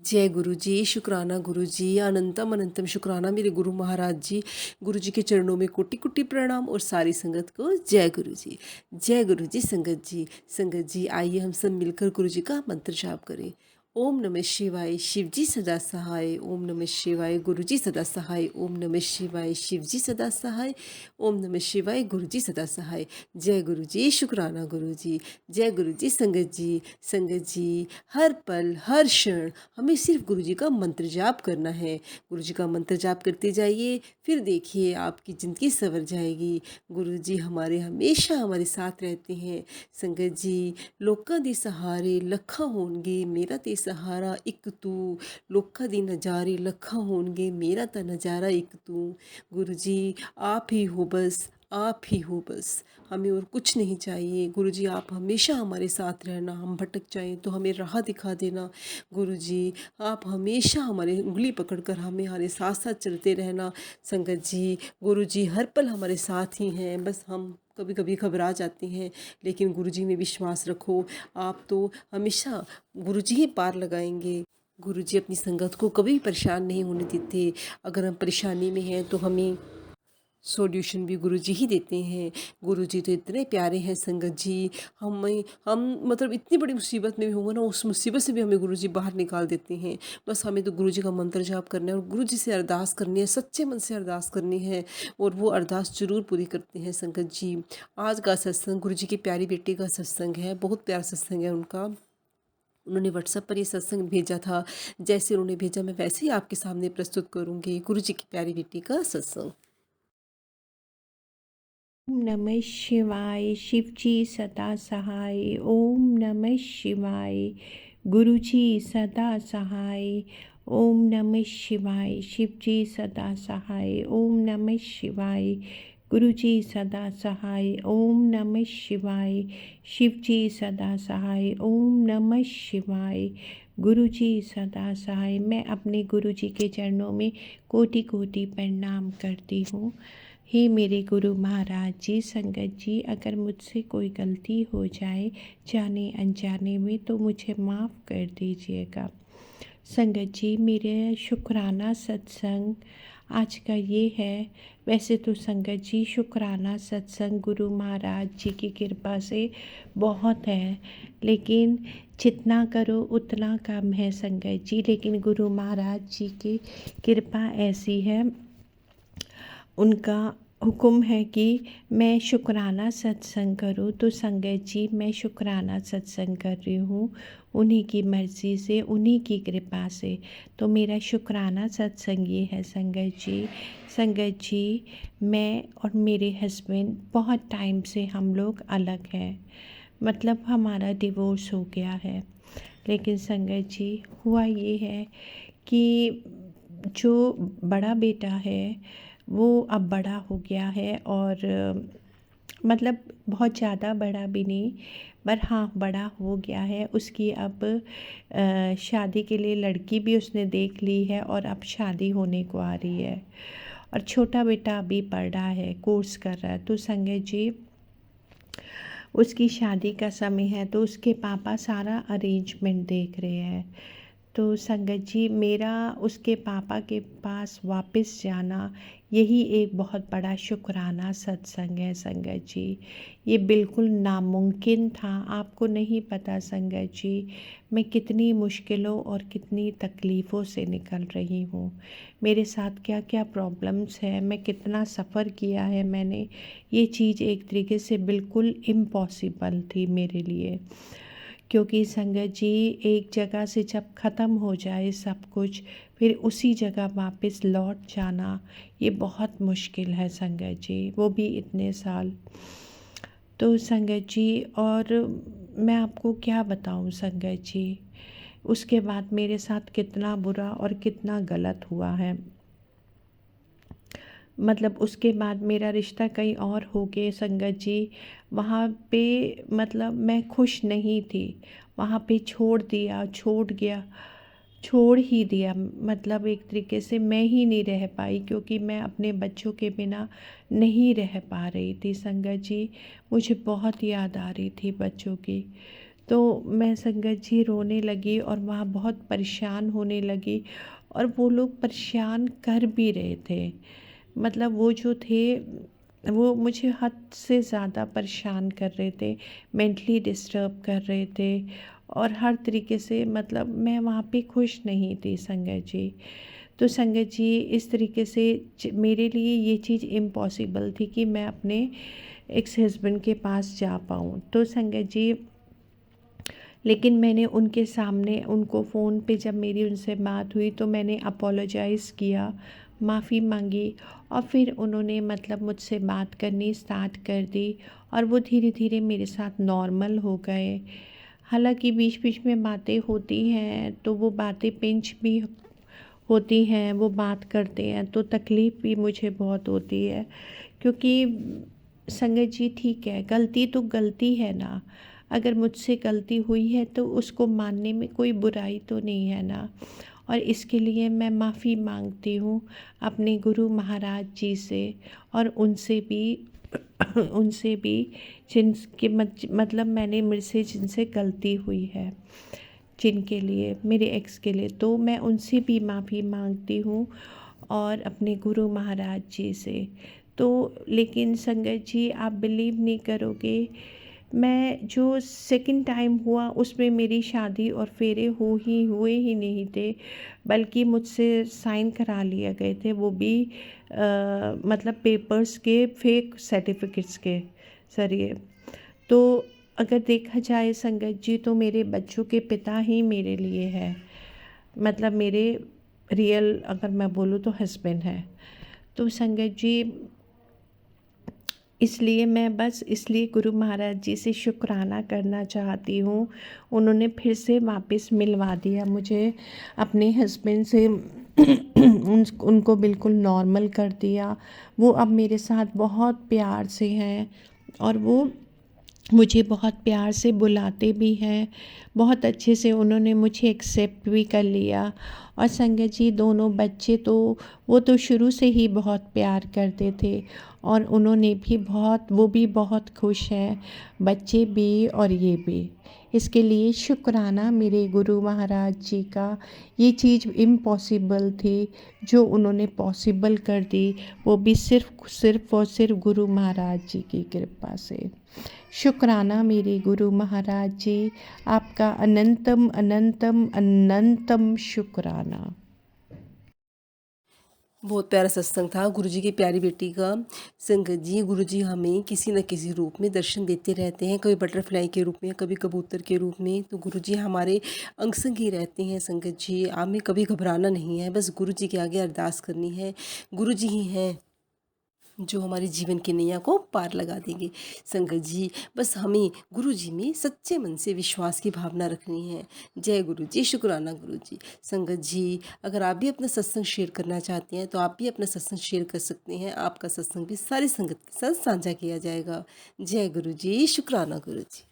जय गुरु जी, शुक्राना गुरु जी, अनंतम अनंतम शुक्राना मेरे गुरु महाराज जी। गुरु जी के चरणों में कोटि कोटि प्रणाम और सारी संगत को जय गुरु जी। जय गुरु जी। संगत जी आइए हम सब मिलकर गुरु जी का मंत्र जाप करें। ओम नमः शिवाय, शिव जी सदा सहाय। ओम नमः शिवाय, गुरु जी सदा सहाय। ओम नमः शिवाय, शिव जी सदा सहाय। ओम नमः शिवाय, गुरु जी सदा सहाय। जय गुरु जी, शुक्राना गुरु जी। जय गुरु जी। संगत जी हर पल हर क्षण हमें सिर्फ गुरु जी का मंत्र जाप करना है। गुरु जी का मंत्र जाप करते जाइए, फिर देखिए आपकी ज़िंदगी संवर जाएगी। गुरु जी हमारे हमेशा हमारे साथ रहते हैं। संगत जी लोकां दे सहारे लखां होणगे, मेरा ते सहारा एक तू। लोकां दे नज़ारे लखां होणगे, मेरा ता नज़ारा एक तू। गुरु जी आप ही हो बस, आप ही हो बस, हमें और कुछ नहीं चाहिए। गुरु जी आप हमेशा हमारे साथ रहना, हम भटक जाएं तो हमें राह दिखा देना। गुरु जी आप हमेशा हमारी उंगली पकड़कर हमारे साथ साथ चलते रहना। संगत जी गुरु जी हर पल हमारे साथ ही हैं, बस हम कभी कभी घबरा जाते हैं, लेकिन गुरु जी में विश्वास रखो, आप तो हमेशा गुरु जी ही पार लगाएंगे। गुरु जी अपनी संगत को कभी परेशान नहीं होने देते। अगर हम परेशानी में हैं तो हमें सॉल्यूशन भी गुरु जी ही देते हैं। गुरु जी तो इतने प्यारे हैं संगत जी। हम मतलब इतनी बड़ी मुसीबत में भी होंगे ना, उस मुसीबत से भी हमें गुरु जी बाहर निकाल देते हैं। बस हमें तो गुरु जी का मंत्र जाप करना है और गुरु जी से अरदास करनी है, सच्चे मन से अरदास करनी है, और वो अरदास जरूर पूरी करते हैं संगत जी। आज का सत्संग गुरु जी की प्यारी बेटी का सत्संग है, बहुत प्यारा सत्संग है उनका। उन्होंने व्हाट्सएप पर ये सत्संग भेजा था, जैसे उन्होंने भेजा मैं वैसे ही आपके सामने प्रस्तुत करूँगी। गुरु जी की प्यारी बेटी का सत्संग। ओम नमः शिवाय, शिव जी सदा सहाय। ओम नमः शिवाय, गुरु जी सदा सहाय। ओम नमः शिवाय, शिव जी सदा सहाय। ओम नमः शिवाय, गुरु जी सदा सहाय। ओम नमः शिवाय, शिव जी सदा सहाय। ओम नमः शिवाय, गुरु जी सदा सहाय। मैं अपने गुरु जी के चरणों में कोटि कोटि प्रणाम करती हूँ। हे मेरे गुरु महाराज जी, संगत जी, अगर मुझसे कोई गलती हो जाए जाने अनजाने में तो मुझे माफ़ कर दीजिएगा। संगत जी मेरे शुक्राना सत्संग आज का ये है। वैसे तो संगत जी शुक्राना सत्संग गुरु महाराज जी की कृपा से बहुत है, लेकिन जितना करो उतना कम है संगत जी। लेकिन गुरु महाराज जी की कृपा ऐसी है, उनका हुक्म है कि मैं शुक्राना सत्संग करूं, तो संगत जी मैं शुक्राना सत्संग कर रही हूँ उन्हीं की मर्ज़ी से, उन्हीं की कृपा से। तो मेरा शुक्राना सत्संग ये है संगत जी। संगत जी मैं और मेरे हस्बैंड बहुत टाइम से हम लोग अलग हैं, मतलब हमारा डिवोर्स हो गया है। लेकिन संगत जी हुआ ये है कि जो बड़ा बेटा है वो अब बड़ा हो गया है, और मतलब बहुत ज़्यादा बड़ा भी नहीं, पर हाँ बड़ा हो गया है। उसकी अब शादी के लिए लड़की भी उसने देख ली है और अब शादी होने को आ रही है। और छोटा बेटा अभी पढ़ रहा है, कोर्स कर रहा है। तो संगत जी उसकी शादी का समय है, तो उसके पापा सारा अरेंजमेंट देख रहे हैं। तो संगत जी मेरा उसके पापा के पास वापस जाना यही एक बहुत बड़ा शुक्राना सत्संग है संगत जी। ये बिल्कुल नामुमकिन था। आपको नहीं पता संगत जी मैं कितनी मुश्किलों और कितनी तकलीफ़ों से निकल रही हूँ। मेरे साथ क्या क्या प्रॉब्लम्स है, मैं कितना सफ़र किया है मैंने। ये चीज़ एक तरीके से बिल्कुल इम्पॉसिबल थी मेरे लिए, क्योंकि संगत जी एक जगह से जब ख़त्म हो जाए सब कुछ, फिर उसी जगह वापस लौट जाना ये बहुत मुश्किल है संगत जी, वो भी इतने साल। तो संगत जी और मैं आपको क्या बताऊं संगत जी, उसके बाद मेरे साथ कितना बुरा और कितना गलत हुआ है। मतलब उसके बाद मेरा रिश्ता कहीं और हो गए संगत जी। वहाँ पे मतलब मैं खुश नहीं थी, वहाँ पे छोड़ ही दिया। मतलब एक तरीके से मैं ही नहीं रह पाई, क्योंकि मैं अपने बच्चों के बिना नहीं रह पा रही थी संगत जी। मुझे बहुत याद आ रही थी बच्चों की। तो मैं संगत जी रोने लगी और वहाँ बहुत परेशान होने लगी और वो लोग परेशान कर भी रहे थे। मतलब वो जो थे वो मुझे हद से ज़्यादा परेशान कर रहे थे, मेंटली डिस्टर्ब कर रहे थे और हर तरीके से मतलब मैं वहाँ पे खुश नहीं थी संगत जी। तो संगत जी इस तरीके से मेरे लिए ये चीज़ इम्पॉसिबल थी कि मैं अपने एक्स हस्बैंड के पास जा पाऊँ। तो संगत जी लेकिन मैंने उनके सामने उनको फ़ोन पे जब मेरी उनसे बात हुई तो मैंने अपोलोजाइज़ किया, माफ़ी मांगी और फिर उन्होंने मतलब मुझसे बात करनी स्टार्ट कर दी और वो धीरे धीरे मेरे साथ नॉर्मल हो गए। हालांकि बीच बीच में बातें होती हैं तो वो बातें पिंच भी होती हैं, वो बात करते हैं तो तकलीफ़ भी मुझे बहुत होती है क्योंकि संगत जी ठीक है, गलती तो गलती है ना। अगर मुझसे गलती हुई है तो उसको मानने में कोई बुराई तो नहीं है ना। और इसके लिए मैं माफ़ी मांगती हूँ अपने गुरु महाराज जी से और उनसे भी उनसे भी जिनके मतलब मैंने मेरे से जिनसे गलती हुई है, जिनके लिए मेरे एक्स के लिए, तो मैं उनसे भी माफ़ी मांगती हूँ और अपने गुरु महाराज जी से। तो लेकिन संगत जी आप बिलीव नहीं करोगे, मैं जो सेकंड टाइम हुआ उसमें मेरी शादी और फेरे हुए ही नहीं थे, बल्कि मुझसे साइन करा लिया गए थे, वो भी मतलब पेपर्स के फेक सर्टिफिकेट्स के ज़रिए। तो अगर देखा जाए संगत जी तो मेरे बच्चों के पिता ही मेरे लिए है, मतलब मेरे रियल अगर मैं बोलूँ तो हस्बैंड है। तो संगत जी इसलिए मैं बस इसलिए गुरु महाराज जी से शुक्राना करना चाहती हूँ, उन्होंने फिर से वापस मिलवा दिया मुझे अपने हस्बैंड से उनको बिल्कुल नॉर्मल कर दिया। वो अब मेरे साथ बहुत प्यार से हैं और वो मुझे बहुत प्यार से बुलाते भी हैं, बहुत अच्छे से उन्होंने मुझे एक्सेप्ट भी कर लिया। और संगत जी दोनों बच्चे तो वो तो शुरू से ही बहुत प्यार करते थे और उन्होंने भी वो भी बहुत खुश हैं, बच्चे भी और ये भी। इसके लिए शुक्राना मेरे गुरु महाराज जी का, ये चीज़ इम्पॉसिबल थी जो उन्होंने पॉसिबल कर दी, वो भी सिर्फ और सिर्फ गुरु महाराज जी की कृपा से। शुक्राना मेरे गुरु महाराज जी, आपका अनंतम अनंतम अनंतम शुक्राना। बहुत प्यारा सत्संग था गुरुजी की प्यारी बेटी का। संगत जी गुरुजी हमें किसी न किसी रूप में दर्शन देते रहते हैं, कभी बटरफ्लाई के रूप में, कभी कबूतर के रूप में। तो गुरुजी हमारे अंग संग ही रहते हैं। संगत जी हमें कभी घबराना नहीं है, बस गुरुजी के आगे अरदास करनी है। गुरुजी ही हैं जो हमारे जीवन की नैया को पार लगा देंगे। संगत जी बस हमें गुरु जी में सच्चे मन से विश्वास की भावना रखनी है। जय गुरु जी, शुक्राना गुरु जी। संगत जी अगर आप भी अपना सत्संग शेयर करना चाहते हैं तो आप भी अपना सत्संग शेयर कर सकते हैं। आपका सत्संग भी सारी संगत के साथ साझा किया जाएगा। जय गुरु जी, शुक्राना गुरु जी।